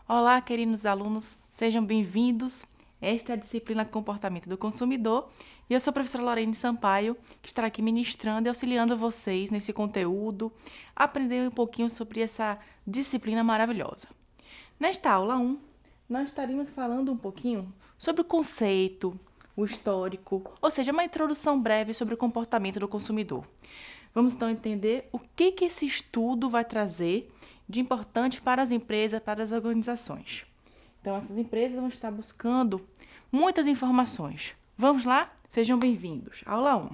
Olá, queridos alunos, sejam bem-vindos. Esta é a disciplina Comportamento do Consumidor e eu sou a professora Lorene Sampaio, que estará aqui ministrando e auxiliando vocês nesse conteúdo, aprendendo um pouquinho sobre essa disciplina maravilhosa. Nesta aula 1, nós estaremos falando um pouquinho sobre o conceito, o histórico, ou seja, uma introdução breve sobre o comportamento do consumidor. Vamos então entender o que esse estudo vai trazer de importante para as empresas, para as organizações. Então, essas empresas vão estar buscando muitas informações. Vamos lá? Sejam bem-vindos. Aula 1.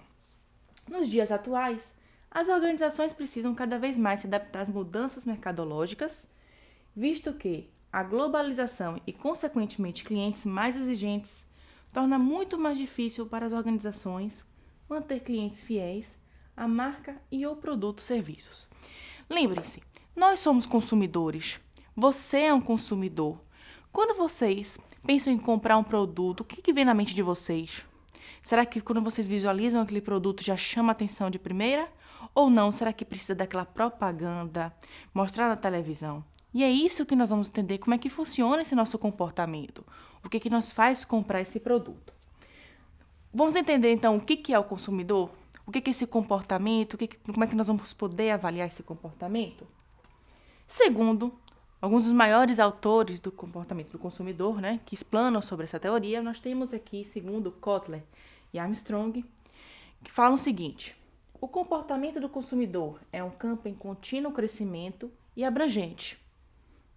Nos dias atuais, as organizações precisam cada vez mais se adaptar às mudanças mercadológicas, visto que a globalização e, consequentemente, clientes mais exigentes torna muito mais difícil para as organizações manter clientes fiéis à marca e ou produtos serviços. Lembrem-se, nós somos consumidores. Você é um consumidor. Quando vocês pensam em comprar um produto, o que vem na mente de vocês? Será que quando vocês visualizam aquele produto já chama a atenção de primeira? Ou não? Será que precisa daquela propaganda, mostrar na televisão? E é isso que nós vamos entender como é que funciona esse nosso comportamento. O que nos faz comprar esse produto. Vamos entender então o que é o consumidor? O que é esse comportamento? Como é que nós vamos poder avaliar esse comportamento? Segundo alguns dos maiores autores do comportamento do consumidor, que explanam sobre essa teoria, nós temos aqui, segundo Kotler e Armstrong, que falam o seguinte: o comportamento do consumidor é um campo em contínuo crescimento e abrangente.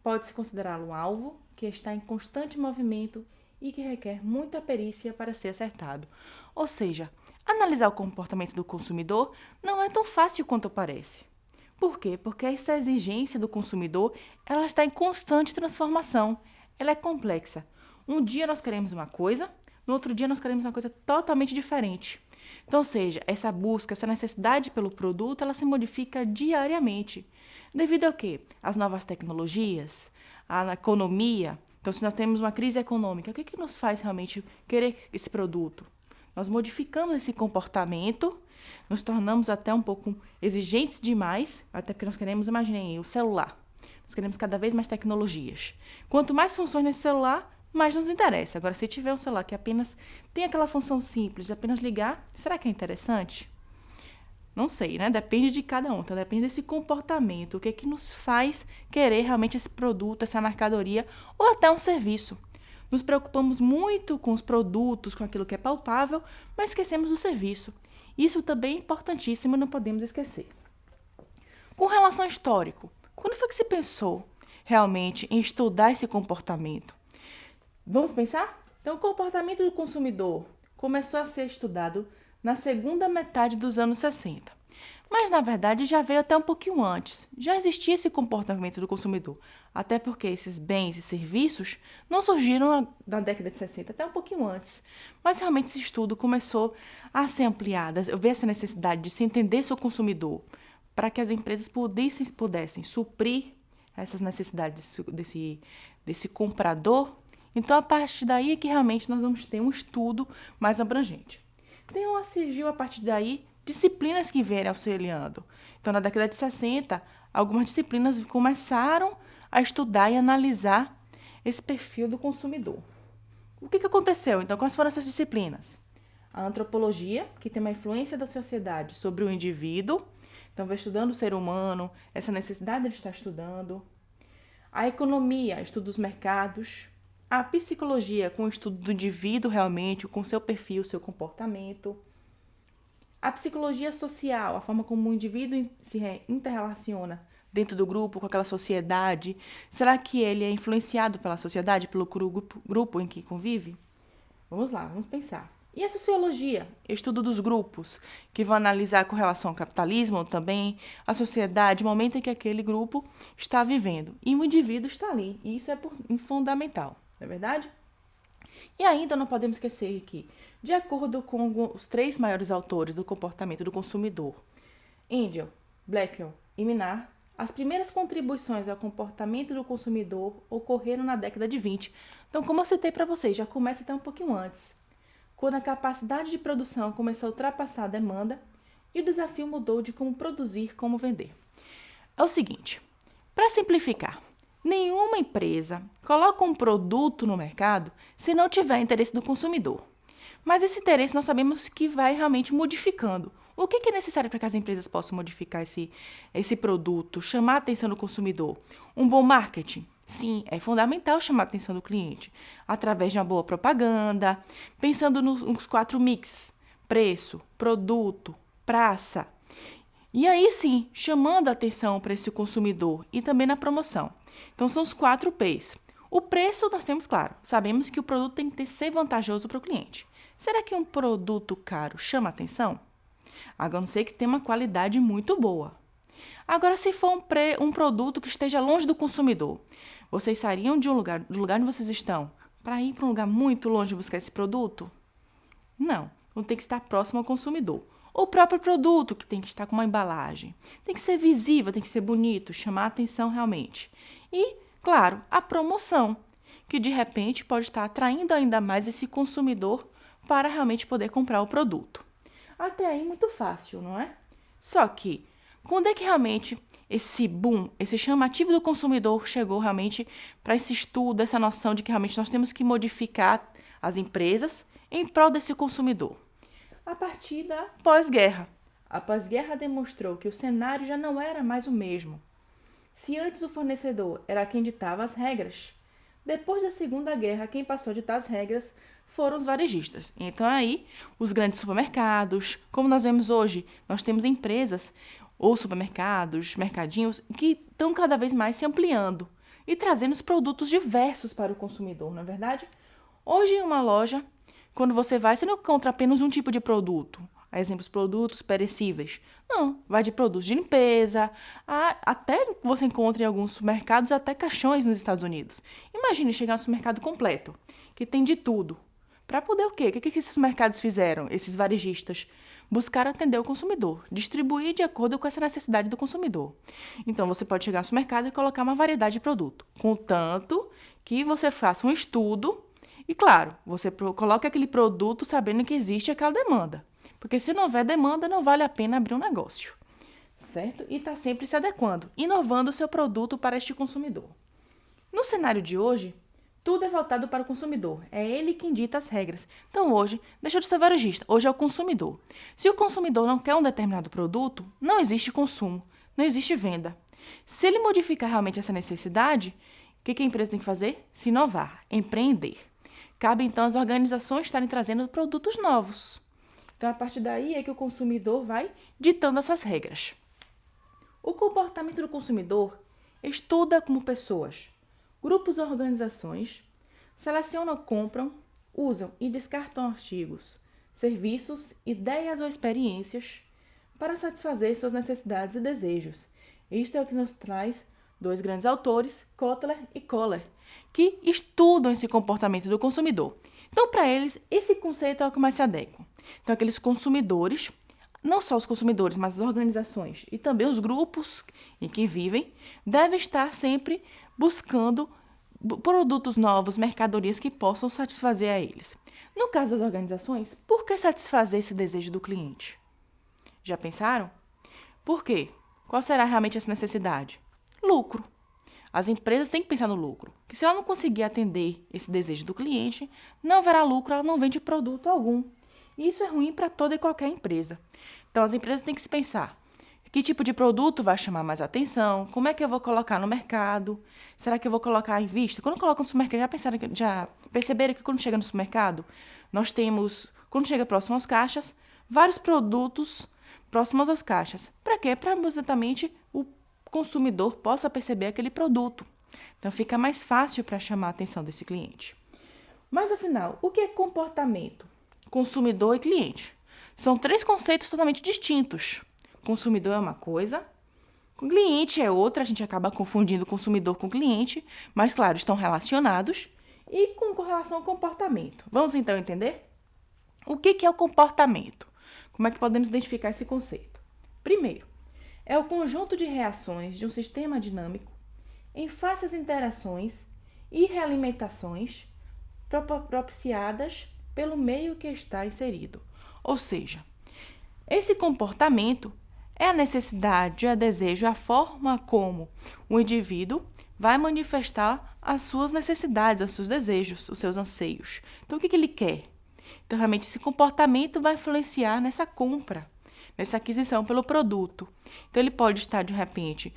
Pode-se considerá-lo um alvo que está em constante movimento e que requer muita perícia para ser acertado. Ou seja, analisar o comportamento do consumidor não é tão fácil quanto parece. Por quê? Porque essa exigência do consumidor, ela está em constante transformação. Ela é complexa. Um dia nós queremos uma coisa, no outro dia nós queremos uma coisa totalmente diferente. Então, ou seja, essa busca, essa necessidade pelo produto, ela se modifica diariamente. Devido ao quê? As novas tecnologias, a economia. Então, se nós temos uma crise econômica, o que nos faz realmente querer esse produto? Nós modificamos esse comportamento, nos tornamos até um pouco exigentes demais, até porque nós queremos, imaginem, o celular. Nós queremos cada vez mais tecnologias. Quanto mais funções nesse celular, mais nos interessa. Agora, se tiver um celular que apenas tem aquela função simples de apenas ligar, será que é interessante? Não sei, né? Depende de cada um. Então, depende desse comportamento. O que é que nos faz querer realmente esse produto, essa mercadoria ou até um serviço. Nos preocupamos muito com os produtos, com aquilo que é palpável, mas esquecemos do serviço. Isso também é importantíssimo e não podemos esquecer. Com relação ao histórico, quando foi que se pensou realmente em estudar esse comportamento? Vamos pensar? Então, o comportamento do consumidor começou a ser estudado na segunda metade dos anos 60. Mas, na verdade, já veio até um pouquinho antes. Já existia esse comportamento do consumidor. Até porque esses bens e serviços não surgiram na década de 60, até um pouquinho antes. Mas, realmente, esse estudo começou a ser ampliado. Eu vi essa necessidade de se entender seu consumidor para que as empresas pudessem suprir essas necessidades desse comprador. Então, a partir daí é que realmente nós vamos ter um estudo mais abrangente. Então, surgiu a partir daí disciplinas que vieram auxiliando. Então, na década de 60, algumas disciplinas começaram a estudar e analisar esse perfil do consumidor. O que aconteceu? Então, quais foram essas disciplinas? A antropologia, que tem uma influência da sociedade sobre o indivíduo. Então, vai estudando o ser humano, essa necessidade de estar estudando. A economia, estudo dos mercados. A psicologia, com o estudo do indivíduo realmente, com seu perfil, seu comportamento. A psicologia social, a forma como o indivíduo se interrelaciona dentro do grupo, com aquela sociedade. Será que ele é influenciado pela sociedade, pelo grupo em que convive? Vamos lá, vamos pensar. E a sociologia, estudo dos grupos, que vão analisar com relação ao capitalismo também, a sociedade, o momento em que aquele grupo está vivendo. E o indivíduo está ali, e isso é fundamental. Não é verdade? E ainda não podemos esquecer que, de acordo com os 3 maiores autores do comportamento do consumidor, Engel, Blackwell e Minar, as primeiras contribuições ao comportamento do consumidor ocorreram na década de 20. Então, como eu citei para vocês, já começa até um pouquinho antes, quando a capacidade de produção começou a ultrapassar a demanda e o desafio mudou de como produzir, como vender. É o seguinte, para simplificar, Nenhuma empresa coloca um produto no mercado se não tiver interesse do consumidor. Mas esse interesse nós sabemos que vai realmente modificando. O que é necessário para que as empresas possam modificar esse produto, chamar a atenção do consumidor? Um bom marketing? Sim, é fundamental chamar a atenção do cliente, através de uma boa propaganda, pensando nos 4 mix: preço, produto, praça. E aí sim, chamando a atenção para esse consumidor e também na promoção. Então, são os 4 P's. O preço nós temos claro, sabemos que o produto tem que ser vantajoso para o cliente. Será que um produto caro chama a atenção? A não ser que tenha uma qualidade muito boa. Agora, se for um produto que esteja longe do consumidor, vocês sairiam do lugar onde vocês estão para ir para um lugar muito longe buscar esse produto? Não, não tem que estar próximo ao consumidor. O próprio produto, que tem que estar com uma embalagem, tem que ser visível, tem que ser bonito, chamar a atenção realmente. E, claro, a promoção, que de repente pode estar atraindo ainda mais esse consumidor para realmente poder comprar o produto. Até aí muito fácil, não é? Só que, quando é que realmente esse boom, esse chamativo do consumidor chegou realmente para esse estudo, essa noção de que realmente nós temos que modificar as empresas em prol desse consumidor? A partir da pós-guerra. A pós-guerra demonstrou que o cenário já não era mais o mesmo. Se antes o fornecedor era quem ditava as regras, depois da Segunda Guerra, quem passou a ditar as regras foram os varejistas. Então, aí, os grandes supermercados, como nós vemos hoje, nós temos empresas, ou supermercados, mercadinhos, que estão cada vez mais se ampliando e trazendo os produtos diversos para o consumidor, não é verdade? Hoje, em uma loja, quando você vai, você não encontra apenas um tipo de produto. Exemplos, produtos perecíveis. Não, vai de produtos de limpeza, até você encontra em alguns supermercados até caixões nos Estados Unidos. Imagine chegar no supermercado completo, que tem de tudo. Para poder o quê? O que esses mercados fizeram, esses varejistas? Buscar atender o consumidor, distribuir de acordo com essa necessidade do consumidor. Então, você pode chegar no supermercado e colocar uma variedade de produto, contanto que você faça um estudo e, claro, você coloque aquele produto sabendo que existe aquela demanda. Porque se não houver demanda, não vale a pena abrir um negócio, certo? E está sempre se adequando, inovando o seu produto para este consumidor. No cenário de hoje, tudo é voltado para o consumidor. É ele quem dita as regras. Então, hoje, deixa de ser varejista. Hoje é o consumidor. Se o consumidor não quer um determinado produto, não existe consumo, não existe venda. Se ele modificar realmente essa necessidade, o que a empresa tem que fazer? Se inovar, empreender. Cabe, então, às organizações estarem trazendo produtos novos. Então, a partir daí é que o consumidor vai ditando essas regras. O comportamento do consumidor estuda como pessoas, grupos ou organizações, selecionam, compram, usam e descartam artigos, serviços, ideias ou experiências para satisfazer suas necessidades e desejos. Isto é o que nos traz 2 grandes autores, Kotler e Kohler, que estudam esse comportamento do consumidor. Então, para eles, esse conceito é o que mais se adequa. Então, aqueles consumidores, não só os consumidores, mas as organizações e também os grupos em que vivem, devem estar sempre buscando produtos novos, mercadorias que possam satisfazer a eles. No caso das organizações, por que satisfazer esse desejo do cliente? Já pensaram? Por quê? Qual será realmente essa necessidade? Lucro. As empresas têm que pensar no lucro, que se ela não conseguir atender esse desejo do cliente, não haverá lucro, ela não vende produto algum. E isso é ruim para toda e qualquer empresa. Então, as empresas têm que se pensar: que tipo de produto vai chamar mais atenção? Como é que eu vou colocar no mercado? Será que eu vou colocar em vista? Quando coloca no supermercado, já perceberam que quando chega no supermercado, nós temos, quando chega próximo aos caixas, vários produtos próximos aos caixas. Para quê? Para exatamente o consumidor possa perceber aquele produto. Então, fica mais fácil para chamar a atenção desse cliente. Mas, afinal, o que é comportamento? Consumidor e cliente. São 3 conceitos totalmente distintos. Consumidor é uma coisa, cliente é outra, a gente acaba confundindo consumidor com cliente, mas, claro, estão relacionados e com relação ao comportamento. Vamos, então, entender? O que é o comportamento? Como é que podemos identificar esse conceito? Primeiro, é o conjunto de reações de um sistema dinâmico em face às interações e realimentações propiciadas pelo meio que está inserido. Ou seja, esse comportamento é a necessidade, é o desejo, é a forma como o indivíduo vai manifestar as suas necessidades, os seus desejos, os seus anseios. Então, o que ele quer? Então, realmente, esse comportamento vai influenciar nessa compra, nessa aquisição pelo produto. Então, ele pode estar, de repente,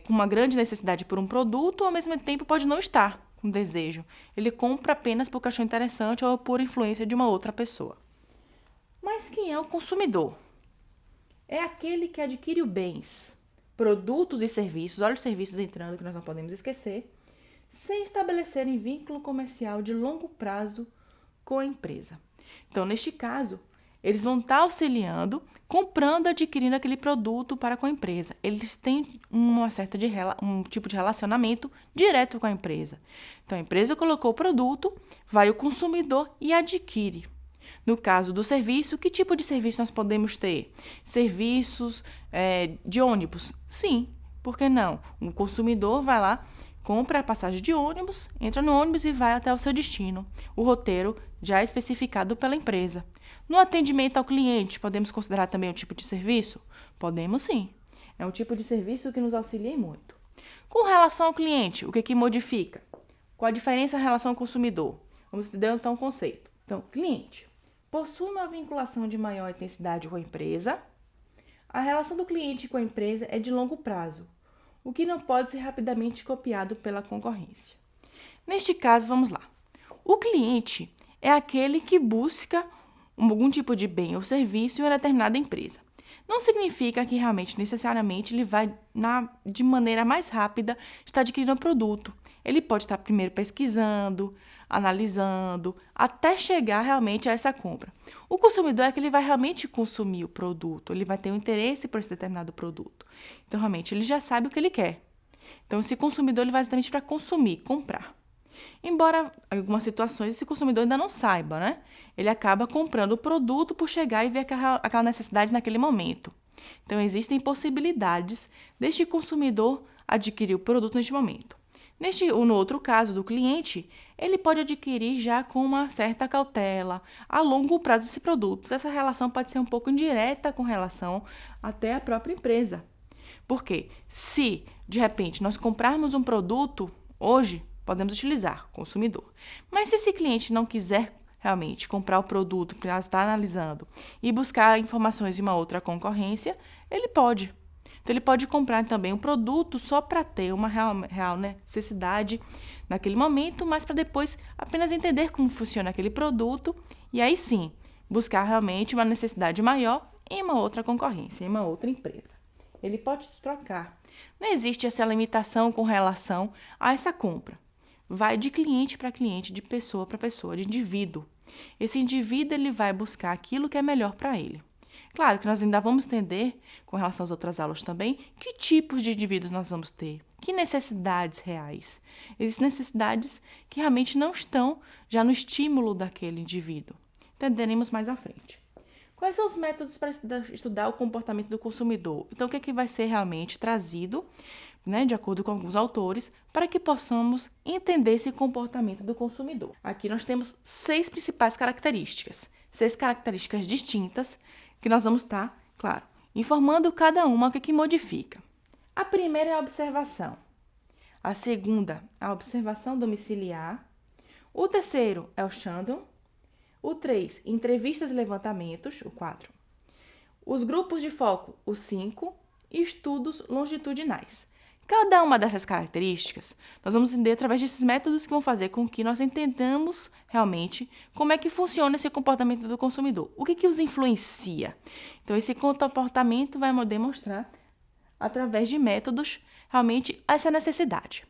com uma grande necessidade por um produto, ou, ao mesmo tempo, pode não estar com desejo. Ele compra apenas porque achou interessante ou por influência de uma outra pessoa. Mas quem é o consumidor? É aquele que adquire bens, produtos e serviços, olha os serviços entrando que nós não podemos esquecer, sem estabelecerem vínculo comercial de longo prazo com a empresa. Então, neste caso, eles vão estar auxiliando, comprando, adquirindo aquele produto para com a empresa. Eles têm um tipo de relacionamento direto com a empresa. Então, a empresa colocou o produto, vai o consumidor e adquire. No caso do serviço, que tipo de serviço nós podemos ter? Serviços de ônibus? Sim, por que não? O consumidor vai lá, compra a passagem de ônibus, entra no ônibus e vai até o seu destino. O roteiro já é especificado pela empresa. No atendimento ao cliente, podemos considerar também um tipo de serviço? Podemos sim. É um tipo de serviço que nos auxilia muito. Com relação ao cliente, o que modifica? Qual a diferença em relação ao consumidor? Vamos entender então o conceito. Então, cliente possui uma vinculação de maior intensidade com a empresa. A relação do cliente com a empresa é de longo prazo, o que não pode ser rapidamente copiado pela concorrência. Neste caso, vamos lá. O cliente é aquele que busca algum tipo de bem ou serviço em uma determinada empresa. Não significa que realmente, necessariamente, ele vai, de maneira mais rápida, estar adquirindo um produto. Ele pode estar primeiro pesquisando, analisando, até chegar realmente a essa compra. O consumidor é que ele vai realmente consumir o produto, ele vai ter um interesse por esse determinado produto. Então, realmente, ele já sabe o que ele quer. Então, esse consumidor ele vai exatamente para consumir, comprar. Embora, em algumas situações, esse consumidor ainda não saiba, né? Ele acaba comprando o produto por chegar e ver aquela necessidade naquele momento. Então, existem possibilidades deste consumidor adquirir o produto neste momento. No outro caso do cliente, ele pode adquirir já com uma certa cautela, a longo prazo esse produto. Essa relação pode ser um pouco indireta com relação até à própria empresa. Porque se, de repente, nós comprarmos um produto hoje, podemos utilizar, consumidor. Mas se esse cliente não quiser realmente comprar o produto para estar analisando e buscar informações de uma outra concorrência, ele pode. Então, ele pode comprar também um produto só para ter uma real necessidade naquele momento, mas para depois apenas entender como funciona aquele produto e aí sim, buscar realmente uma necessidade maior em uma outra concorrência, em uma outra empresa. Ele pode trocar. Não existe essa limitação com relação a essa compra. Vai de cliente para cliente, de pessoa para pessoa, de indivíduo. Esse indivíduo ele vai buscar aquilo que é melhor para ele. Claro que nós ainda vamos entender, com relação às outras aulas também, que tipos de indivíduos nós vamos ter, que necessidades reais. Existem necessidades que realmente não estão já no estímulo daquele indivíduo. Entenderemos mais à frente. Quais são os métodos para estudar o comportamento do consumidor? Então, o que é que vai ser realmente trazido, de acordo com alguns autores, para que possamos entender esse comportamento do consumidor? Aqui nós temos 6 principais características, 6 características distintas, que nós vamos estar, claro, informando cada uma o que modifica. A primeira é a observação. A segunda, a observação domiciliar. O terceiro é o Shandon. O 3, entrevistas e levantamentos. O 4. Os grupos de foco. O 5. E estudos longitudinais. Cada uma dessas características, nós vamos entender através desses métodos que vão fazer com que nós entendamos realmente como é que funciona esse comportamento do consumidor. O que os influencia? Então, esse comportamento vai demonstrar, através de métodos, realmente essa necessidade.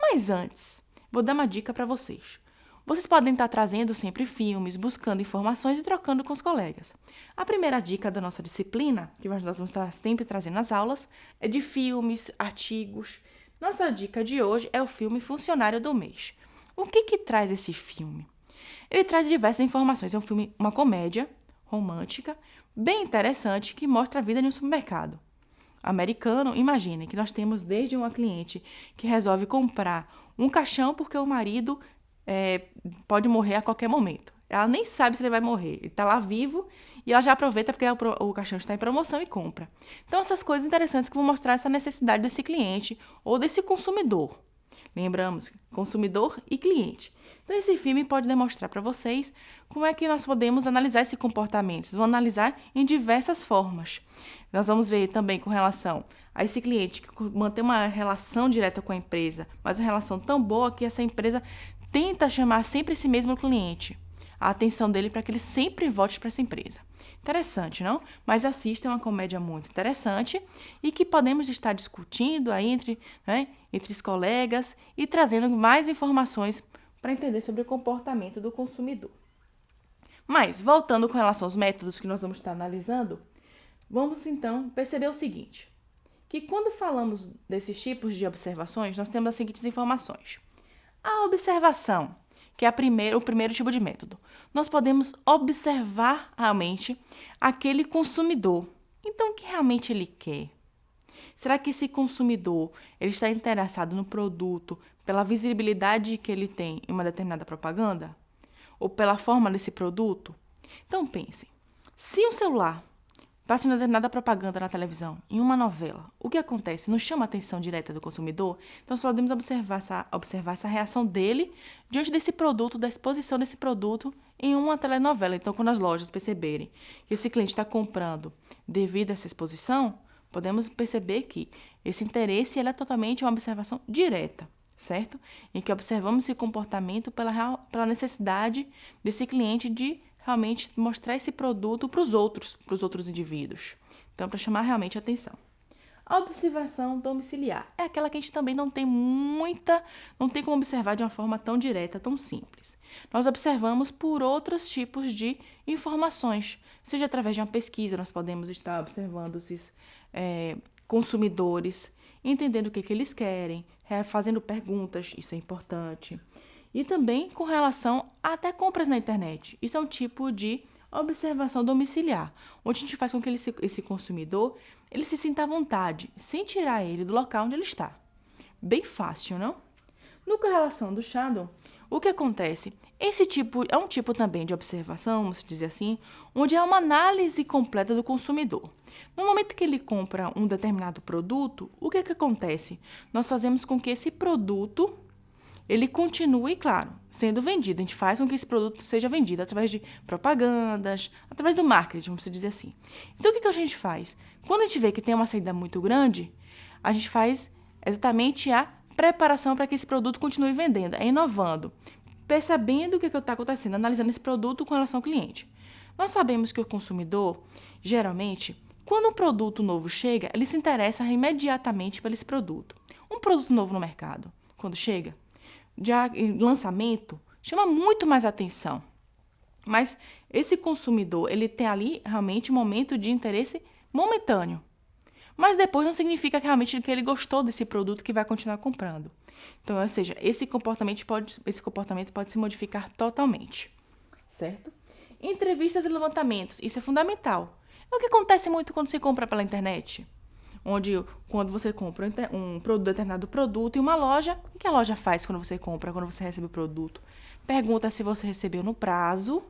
Mas antes, vou dar uma dica para vocês. Vocês podem estar trazendo sempre filmes, buscando informações e trocando com os colegas. A primeira dica da nossa disciplina, que nós vamos estar sempre trazendo nas aulas, é de filmes, artigos. Nossa dica de hoje é o filme Funcionário do Mês. O que traz esse filme? Ele traz diversas informações. É um filme, uma comédia romântica, bem interessante, que mostra a vida em um supermercado americano. Imagine que nós temos desde uma cliente que resolve comprar um caixão porque o marido pode morrer a qualquer momento. Ela nem sabe se ele vai morrer. Ele está lá vivo e ela já aproveita porque o caixão está em promoção e compra. Então, essas coisas interessantes que vão mostrar essa necessidade desse cliente ou desse consumidor. Lembramos, consumidor e cliente. Então, esse filme pode demonstrar para vocês como é que nós podemos analisar esse comportamento. Vamos analisar em diversas formas. Nós vamos ver também com relação a esse cliente que mantém uma relação direta com a empresa, mas uma relação tão boa que essa empresa tenta chamar sempre esse mesmo cliente, a atenção dele para que ele sempre volte para essa empresa. Interessante, não? Mas assista, é uma comédia muito interessante e que podemos estar discutindo aí entre os colegas e trazendo mais informações para entender sobre o comportamento do consumidor. Mas, voltando com relação aos métodos que nós vamos estar analisando, vamos então perceber o seguinte, que quando falamos desses tipos de observações, nós temos as seguintes informações. A observação, que é o primeiro tipo de método. Nós podemos observar realmente aquele consumidor. Então, o que realmente ele quer? Será que esse consumidor ele está interessado no produto pela visibilidade que ele tem em uma determinada propaganda? Ou pela forma desse produto? Então, pensem. Se um celular passa uma determinada propaganda na televisão, em uma novela, o que acontece? Não chama a atenção direta do consumidor? Então, nós podemos observar essa reação dele diante desse produto, da exposição desse produto em uma telenovela. Então, quando as lojas perceberem que esse cliente está comprando devido a essa exposição, podemos perceber que esse interesse é totalmente uma observação direta, certo? Em que observamos esse comportamento pela necessidade desse cliente de realmente mostrar esse produto para os outros indivíduos. Então, para chamar realmente a atenção. A observação domiciliar é aquela que a gente também não tem como observar de uma forma tão direta, tão simples. Nós observamos por outros tipos de informações, seja através de uma pesquisa, nós podemos estar observando esses consumidores, entendendo o que eles querem, fazendo perguntas, isso é importante. E também com relação a até compras na internet. Isso é um tipo de observação domiciliar, onde a gente faz com que esse consumidor ele se sinta à vontade, sem tirar ele do local onde ele está. Bem fácil, não? No com relação do shadow, o que acontece? Esse tipo é um tipo também de observação, vamos dizer assim, onde é uma análise completa do consumidor. No momento que ele compra um determinado produto, o que acontece? Nós fazemos com que esse produto ele continue, claro, sendo vendido. A gente faz com que esse produto seja vendido através de propagandas, através do marketing, vamos dizer assim. Então, o que a gente faz? Quando a gente vê que tem uma saída muito grande, a gente faz exatamente a preparação para que esse produto continue vendendo, inovando, percebendo o que está acontecendo, analisando esse produto com relação ao cliente. Nós sabemos que o consumidor, geralmente, quando um produto novo chega, ele se interessa imediatamente por esse produto. Um produto novo no mercado, quando chega, já em lançamento, chama muito mais atenção. Mas esse consumidor, ele tem ali realmente um momento de interesse momentâneo. Mas depois não significa realmente que ele gostou desse produto que vai continuar comprando. Então, ou seja, esse comportamento pode se modificar totalmente, certo? Entrevistas e levantamentos, isso é fundamental. É o que acontece muito quando se compra pela internet. Quando você compra determinado produto em uma loja, o que a loja faz quando você compra, quando você recebe o produto? Pergunta se você recebeu no prazo,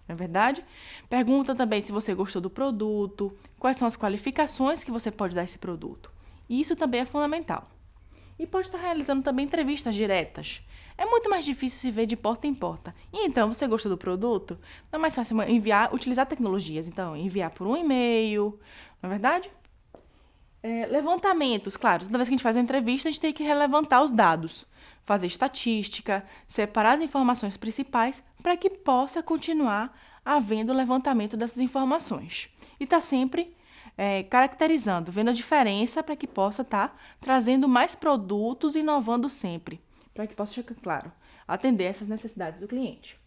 não é verdade? Pergunta também se você gostou do produto, quais são as qualificações que você pode dar a esse produto. E isso também é fundamental. E pode estar realizando também entrevistas diretas. É muito mais difícil se ver de porta em porta. E então, você gostou do produto? Não é mais fácil utilizar tecnologias. Então, enviar por um e-mail, não é verdade? Levantamentos, claro, toda vez que a gente faz uma entrevista, a gente tem que relevantar os dados, fazer estatística, separar as informações principais para que possa continuar havendo levantamento dessas informações. E está sempre caracterizando, vendo a diferença para que possa estar trazendo mais produtos e inovando sempre, para que possa, claro, atender essas necessidades do cliente.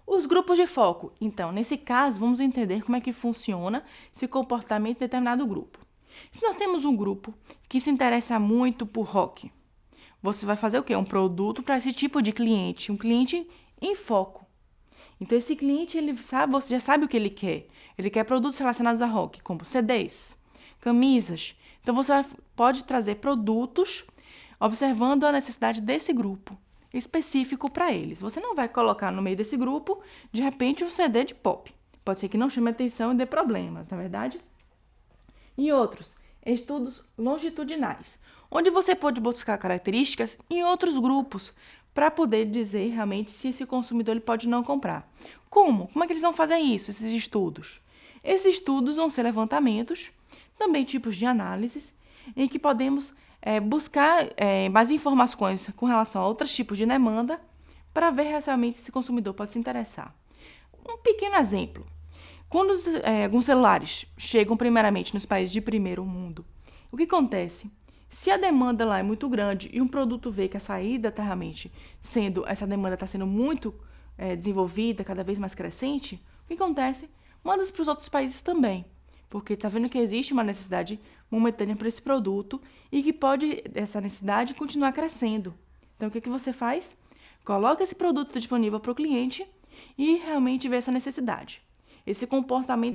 Os grupos de foco. Então, nesse caso, vamos entender como é que funciona esse comportamento de determinado grupo. Se nós temos um grupo que se interessa muito por rock, você vai fazer o quê? Um produto para esse tipo de cliente, um cliente em foco. Então, esse cliente, você já sabe o que ele quer. Ele quer produtos relacionados a rock, como CDs, camisas. Então, você pode trazer produtos observando a necessidade desse grupo específico para eles. Você não vai colocar no meio desse grupo, de repente, um CD de pop. Pode ser que não chame atenção e dê problemas, não é verdade? E outros, estudos longitudinais, onde você pode buscar características em outros grupos para poder dizer realmente se esse consumidor ele pode não comprar. Como? Como é que eles vão fazer isso, esses estudos? Esses estudos vão ser levantamentos, também tipos de análises, em que podemos buscar mais informações com relação a outros tipos de demanda para ver realmente se o consumidor pode se interessar. Um pequeno exemplo. Quando alguns celulares chegam primeiramente nos países de primeiro mundo, o que acontece? Se a demanda lá é muito grande e um produto vê que a saída está realmente essa demanda está sendo muito desenvolvida, cada vez mais crescente, o que acontece? Manda para os outros países também, porque está vendo que existe uma necessidade momentânea para esse produto e que pode essa necessidade continuar crescendo. Então, o que você faz? Coloca esse produto disponível para o cliente e realmente vê essa necessidade. Esse comportamento